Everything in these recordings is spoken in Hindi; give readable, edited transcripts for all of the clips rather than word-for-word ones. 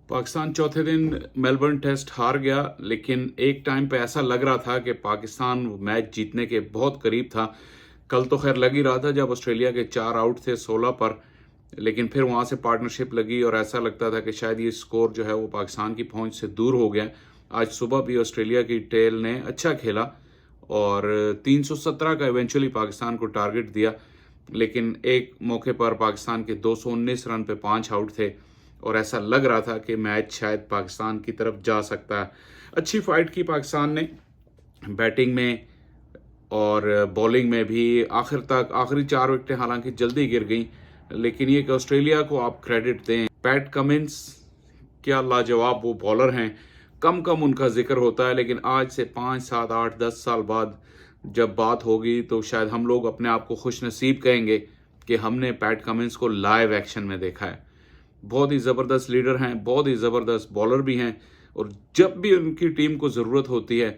पाकिस्तान चौथे दिन मेलबर्न टेस्ट हार गया, लेकिन एक टाइम पे ऐसा लग रहा था कि पाकिस्तान मैच जीतने के बहुत करीब था। कल तो खैर लग ही रहा था जब ऑस्ट्रेलिया के 4 आउट थे 16 पर, लेकिन फिर वहाँ से पार्टनरशिप लगी और ऐसा लगता था कि शायद ये स्कोर जो है वो पाकिस्तान की पहुँच से दूर हो गया। आज सुबह भी ऑस्ट्रेलिया की टेल ने अच्छा खेला और 317 का इवेंचुअली पाकिस्तान को टारगेट दिया, लेकिन एक मौके पर पाकिस्तान के 219 रन पे 5 आउट थे और ऐसा लग रहा था कि मैच शायद पाकिस्तान की तरफ जा सकता है। अच्छी फाइट की पाकिस्तान ने बैटिंग में और बॉलिंग में भी, आखिर तक आखिरी 4 विकेटें हालांकि जल्दी गिर गई, लेकिन ये कि ऑस्ट्रेलिया को आप क्रेडिट दें। पैट कमिंस क्या लाजवाब वो बॉलर हैं, कम कम उनका जिक्र होता है, लेकिन आज से 5, 7, 8, 10 साल बाद जब बात होगी तो शायद हम लोग अपने आप को खुश नसीब कहेंगे कि हमने पैट कमिंस को लाइव एक्शन में देखा है। बहुत ही ज़बरदस्त लीडर हैं, बहुत ही ज़बरदस्त बॉलर भी हैं और जब भी उनकी टीम को ज़रूरत होती है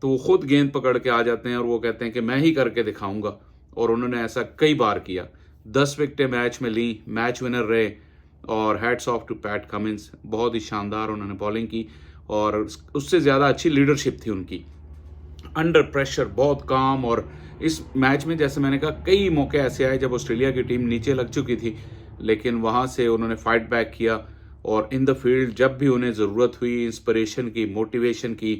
तो वो खुद गेंद पकड़ के आ जाते हैं और वो कहते हैं कि मैं ही करके दिखाऊंगा, और उन्होंने ऐसा कई बार किया। 10 विकेटें मैच में ली, मैच विनर रहे और hats off to Pat Cummins. बहुत ही शानदार उन्होंने बॉलिंग की और उससे ज़्यादा अच्छी लीडरशिप थी उनकी। अंडर प्रेशर बहुत काम, और इस मैच में जैसे मैंने कहा कई मौके ऐसे आए जब ऑस्ट्रेलिया की टीम नीचे लग चुकी थी, लेकिन वहाँ से उन्होंने फाइट बैक किया और इन द फील्ड जब भी उन्हें ज़रूरत हुई इंस्पिरेशन की, मोटिवेशन की,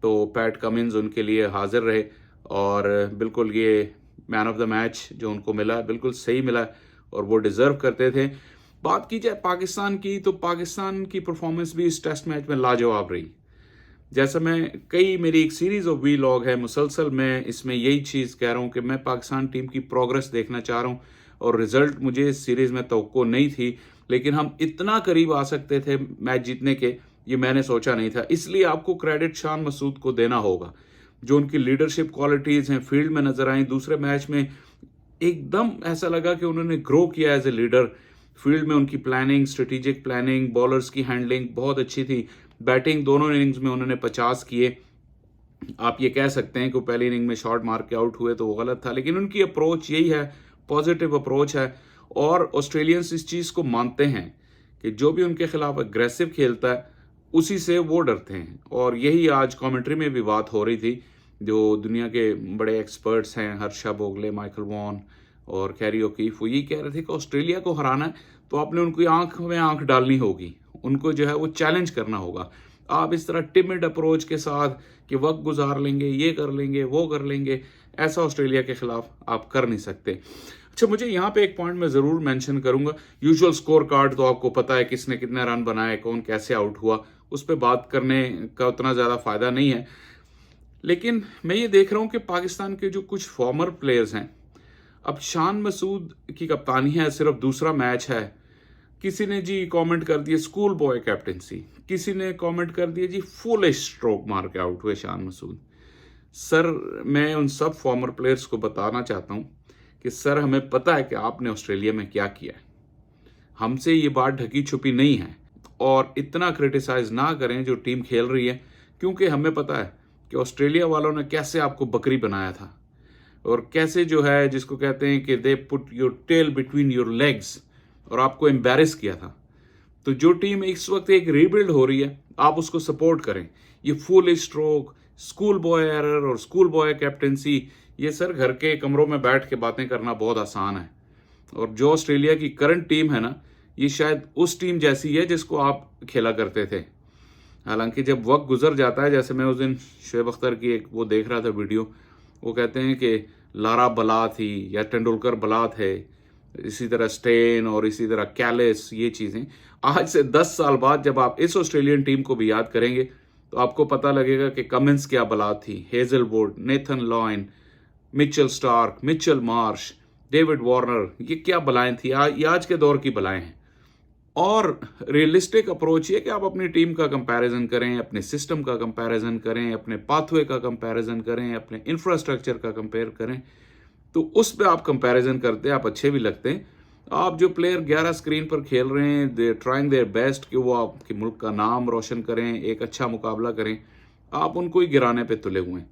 तो पैट कमिंस उनके लिए हाजिर रहे और बिल्कुल ये मैन ऑफ द मैच जो उनको मिला बिल्कुल सही मिला और वो डिज़र्व करते थे। बात की जाए पाकिस्तान की, तो पाकिस्तान की परफॉर्मेंस भी इस टेस्ट मैच में लाजवाब रही। जैसा मेरी एक सीरीज़ ऑफ वीलॉग है, मुसलसल मैं इसमें यही चीज़ कह रहा हूँ कि मैं पाकिस्तान टीम की प्रोग्रेस देखना चाह रहा हूँ और रिज़ल्ट मुझे इस सीरीज़ में तवक्को नहीं थी, लेकिन हम इतना करीब आ सकते थे मैच जीतने के, ये मैंने सोचा नहीं था। इसलिए आपको क्रेडिट शान मसूद को देना होगा। जो उनकी लीडरशिप क्वालिटीज़ हैं फील्ड में नज़र आई। दूसरे मैच में एकदम ऐसा लगा कि उन्होंने ग्रो किया एज ए लीडर। फील्ड में उनकी प्लानिंग, स्ट्रेटेजिक प्लानिंग, बॉलर्स की हैंडलिंग बहुत अच्छी थी। बैटिंग दोनों इनिंग्स में उन्होंने 50 किए। आप ये कह सकते हैं कि वो पहली इनिंग में शॉट मार के आउट हुए तो वो गलत था, लेकिन उनकी अप्रोच यही है, पॉजिटिव अप्रोच है और ऑस्ट्रेलियंस इस चीज़ को मानते हैं कि जो भी उनके खिलाफ अग्रेसिव खेलता है उसी से वो डरते हैं। और यही आज कमेंट्री में भी बात हो रही थी। जो दुनिया के बड़े एक्सपर्ट्स हैं, हर्षा भोगले, माइकल वॉन और कैरी ओकीफ, वो ये कह रहे थे कि ऑस्ट्रेलिया को हराना है तो आपने उनकी आंख में आंख डालनी होगी, उनको जो है वो चैलेंज करना होगा। आप इस तरह टिमिड अप्रोच के साथ कि वक्त गुजार लेंगे, ये कर लेंगे, वो कर लेंगे, ऐसा ऑस्ट्रेलिया के खिलाफ आप कर नहीं सकते। अच्छा, मुझे यहाँ पे एक पॉइंट मैं ज़रूर मेंशन करूंगा। यूजुअल स्कोर कार्ड तो आपको पता है, किसने कितने रन बनाए, कौन कैसे आउट हुआ, उस पर बात करने का उतना ज़्यादा फायदा नहीं है। लेकिन मैं ये देख रहा हूँ कि पाकिस्तान के जो कुछ फॉर्मर प्लेयर्स हैं, अब शान मसूद की कप्तानी है, सिर्फ दूसरा मैच है। किसी ने जी कमेंट कर दिया स्कूल बॉय कैप्टेंसी, किसी ने कमेंट कर दिया जी फुलिश स्ट्रोक मार के आउट हुए शान मसूद। सर, मैं उन सब फॉर्मर प्लेयर्स को बताना चाहता हूँ कि सर, हमें पता है कि आपने ऑस्ट्रेलिया में क्या किया है, हमसे ये बात ढकी छुपी नहीं है और इतना क्रिटिसाइज ना करें जो टीम खेल रही है, क्योंकि हमें पता है कि ऑस्ट्रेलिया वालों ने कैसे आपको बकरी बनाया था और कैसे जो है जिसको कहते हैं कि they put your tail between your legs और आपको एम्बैरेस किया था। तो जो टीम इस वक्त एक रीबिल्ड हो रही है, आप उसको सपोर्ट करें। ये full stroke, school boy error और स्कूल बॉय कैप्टेंसी, ये सर घर के कमरों में बैठ के बातें करना बहुत आसान है। और जो ऑस्ट्रेलिया की करंट टीम है ना, ये शायद उस टीम जैसी है जिसको आप खेला करते थे। हालांकि जब वक्त गुजर जाता है, जैसे मैं उस दिन शुएब अख्तर की एक वो देख रहा था वीडियो, वो कहते हैं कि लारा बला थी या तेंदुलकर बला थे, इसी तरह स्टेन और इसी तरह कैलिस, ये चीज़ें आज से 10 साल बाद जब आप इस ऑस्ट्रेलियन टीम को भी याद करेंगे तो आपको पता लगेगा कि कमिंस क्या बला थी, Hazlewood, Nathan lion, Mitchell Starc, Mitchell Marsh, David Warner, ये क्या बलाएं थी, ये आज के दौर की बलाएं हैं। और रियलिस्टिक अप्रोच ये कि आप अपनी टीम का कंपैरिजन करें, अपने सिस्टम का कंपैरिजन करें, अपने पाथवे का कंपैरिजन करें, अपने इंफ्रास्ट्रक्चर का कंपेयर करें, तो उस पे आप कंपैरिजन करते हैं, आप अच्छे भी लगते हैं। आप जो प्लेयर 11 स्क्रीन पर खेल रहे हैं, दे ट्राइंग देयर बेस्ट कि वो आपके मुल्क का नाम रोशन करें, एक अच्छा मुकाबला करें, आप उनको ही गिराने पे तुले हुए हैं।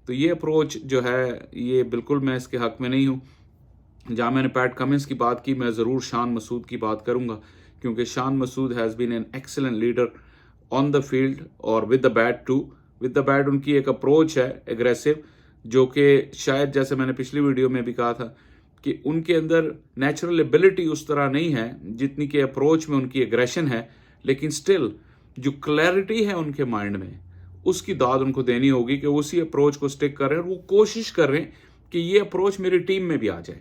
तो ये अप्रोच जो है, ये बिल्कुल मैं इसके हक में नहीं हूँ। जहाँ मैंने पैट कमिंस की बात की, मैं ज़रूर शान मसूद की बात करूँगा, क्योंकि Shan Masood has been an excellent leader on the field और with the bat too. With the bat उनकी एक अप्रोच है एग्रेसिव, जो कि शायद जैसे मैंने पिछली वीडियो में भी कहा था कि उनके अंदर नेचुरल एबिलिटी उस तरह नहीं है जितनी कि अप्रोच में उनकी एग्रेशन है, लेकिन स्टिल जो क्लैरिटी है उनके माइंड में उसकी दाद उनको देनी होगी कि उसी अप्रोच को स्टिक कर रहे हैं और वो कोशिश कर रहे हैं कि ये अप्रोच मेरी टीम में भी आ जाए।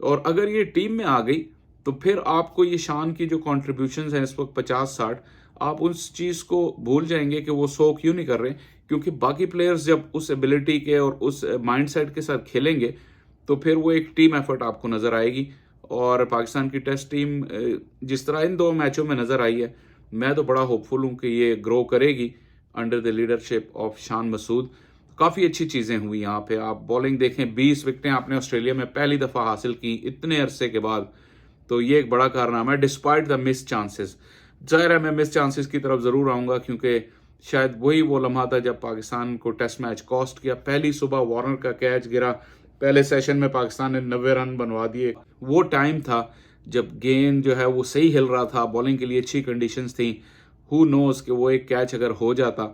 और अगर ये टीम में आ गई तो फिर आपको ये शान की जो कॉन्ट्रीब्यूशंस हैं इस वक्त 50-60, आप उस चीज़ को भूल जाएंगे कि वो 100 क्यों नहीं कर रहे, क्योंकि बाकी प्लेयर्स जब उस एबिलिटी के और उस माइंडसेट के साथ खेलेंगे तो फिर वो एक टीम एफर्ट आपको नज़र आएगी। और पाकिस्तान की टेस्ट टीम जिस तरह इन 2 मैचों में नज़र आई है, मैं तो बड़ा होपफुल हूँ कि ये ग्रो करेगी under the leadership of Shan Masood. काफ़ी अच्छी चीज़ें हुई यहाँ पे। आप बॉलिंग देखें, 20 विकेटें आपने ऑस्ट्रेलिया में पहली दफ़ा हासिल की इतने अरसे के बाद, तो ये एक बड़ा कारनामा है डिस्पाइट द मिस चांसेस। जाहिर है मैं मिस चांसेस की तरफ ज़रूर आऊँगा, क्योंकि शायद वही वो लम्हा था जब पाकिस्तान को टेस्ट मैच कॉस्ट किया। पहली सुबह वार्नर का कैच गिरा, पहले सेशन में पाकिस्तान ने 90 रन बनवा दिए। वो टाइम था जब गेंद जो है वो सही हिल रहा था, बॉलिंग के लिए अच्छी कंडीशंस थी। हु नोज़ कि वो एक कैच अगर हो जाता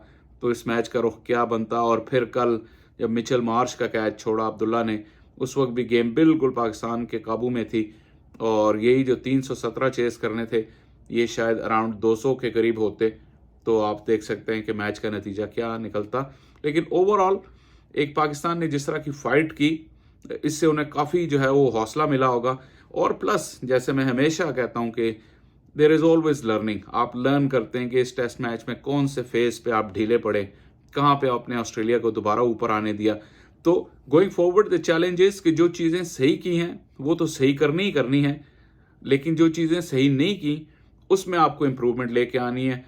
तो इस मैच का रुख क्या बनता। और फिर कल जब मिचेल मार्श का कैच छोड़ा अब्दुल्ला ने, उस वक्त भी गेम बिल्कुल पाकिस्तान के काबू में थी और यही जो 317 चेस करने थे ये शायद अराउंड 200 के करीब होते, तो आप देख सकते हैं कि मैच का नतीजा क्या निकलता। लेकिन ओवरऑल एक पाकिस्तान ने जिस तरह की फाइट की, इससे उन्हें काफ़ी जो है वो हौसला मिला होगा। और प्लस जैसे मैं हमेशा कहता हूँ कि देयर इज़ ऑलवेज लर्निंग। आप लर्न करते हैं कि इस टेस्ट मैच में कौन से फेज पे आप ढीले पड़े, कहाँ पे आपने ऑस्ट्रेलिया को दोबारा ऊपर आने दिया। तो going forward the challenge is कि जो चीज़ें सही की हैं वो तो सही करनी ही करनी है, लेकिन जो चीज़ें सही नहीं की उसमें आपको इम्प्रूवमेंट लेके आनी है।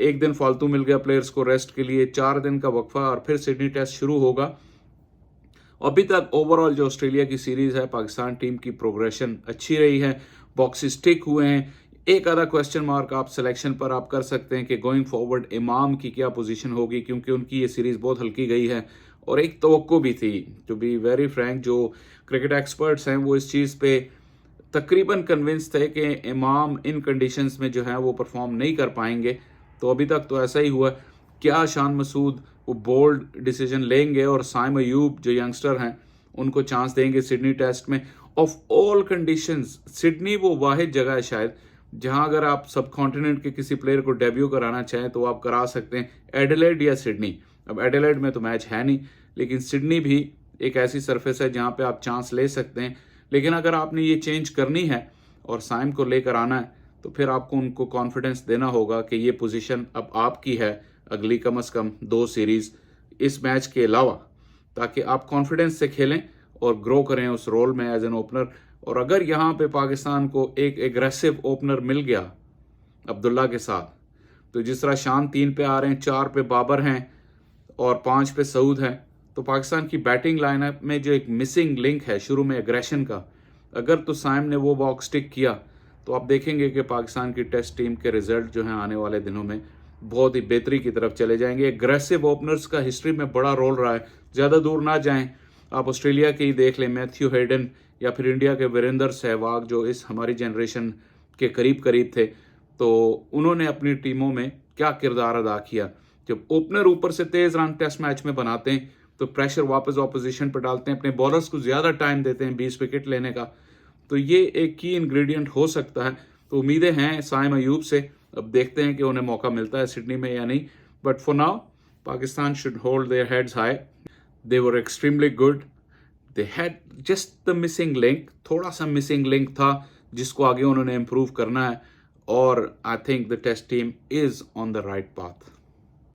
एक दिन फालतू मिल गया प्लेयर्स को रेस्ट के लिए, 4 दिन का वक्फा और फिर सिडनी टेस्ट शुरू होगा। अभी तक ओवरऑल जो ऑस्ट्रेलिया की सीरीज़ है, पाकिस्तान टीम की प्रोग्रेशन अच्छी रही है, बॉक्सेस टिक हुए हैं। एक आधा क्वेश्चन मार्क आप सिलेक्शन पर आप कर सकते हैं कि गोइंग फॉरवर्ड इमाम की क्या पोजीशन होगी, क्योंकि उनकी ये सीरीज़ बहुत हल्की गई है। और एक तवक्को भी थी, टू बी वेरी फ्रैंक, जो क्रिकेट एक्सपर्ट्स हैं वो इस चीज़ पे तकरीबन कन्विंस थे कि इमाम इन कंडीशंस में जो है वो परफॉर्म नहीं कर पाएंगे। तो अभी तक तो ऐसा ही हुआ। क्या शान मसूद वो बोल्ड डिसीजन लेंगे और साइम अयूब जो यंगस्टर हैं उनको चांस देंगे सिडनी टेस्ट में? ऑफ ऑल कंडीशंस सिडनी वो वाहिद जगह है शायद जहां अगर आप सब कॉन्टिनेंट के किसी प्लेयर को डेब्यू कराना चाहें तो आप करा सकते हैं, एडिलेड या सिडनी। अब एडिलेड में तो मैच है नहीं, लेकिन सिडनी भी एक ऐसी सरफेस है जहां पे आप चांस ले सकते हैं। लेकिन अगर आपने ये चेंज करनी है और साइम को लेकर आना है तो फिर आपको उनको कॉन्फिडेंस देना होगा कि ये पोजीशन अब आपकी है अगली कम से कम 2 सीरीज़ इस मैच के अलावा, ताकि आप कॉन्फिडेंस से खेलें और ग्रो करें उस रोल में एज एन ओपनर। और अगर यहाँ पे पाकिस्तान को एक एग्रेसिव ओपनर मिल गया अब्दुल्ला के साथ, तो जिस तरह शान 3 पे आ रहे हैं, 4 पे बाबर हैं और 5 पे सऊद हैं, तो पाकिस्तान की बैटिंग लाइनअप में जो एक मिसिंग लिंक है शुरू में एग्रेशन का, अगर तो साइम ने वो बॉक्स टिक किया तो आप देखेंगे कि पाकिस्तान की टेस्ट टीम के रिजल्ट जो हैं आने वाले दिनों में बहुत ही बेहतरी की तरफ चले जाएंगे। एग्रेसिव ओपनर्स का हिस्ट्री में बड़ा रोल रहा है। ज़्यादा दूर ना जाएं, आप ऑस्ट्रेलिया के ही देख लें, मैथ्यू हेडन या फिर इंडिया के वीरेंद्र सहवाग जो इस हमारी जनरेशन के करीब करीब थे, तो उन्होंने अपनी टीमों में क्या किरदार अदा किया। जब ओपनर ऊपर से तेज़ रन टेस्ट मैच में बनाते हैं तो प्रेशर वापस ऑपोजिशन पर डालते हैं, अपने बॉलर्स को ज़्यादा टाइम देते हैं 20 विकेट लेने का, तो ये एक की इंग्रेडिएंट हो सकता है। तो उम्मीदें हैं साइम अयूब से, अब देखते हैं कि उन्हें मौका मिलता है सिडनी में या नहीं। But for now Pakistan should hold their heads high. They were extremely good, they had just the missing link, थोड़ा सा मिसिंग लिंक था जिसको आगे उन्होंने इम्प्रूव करना है। और I think the test team is on the right path.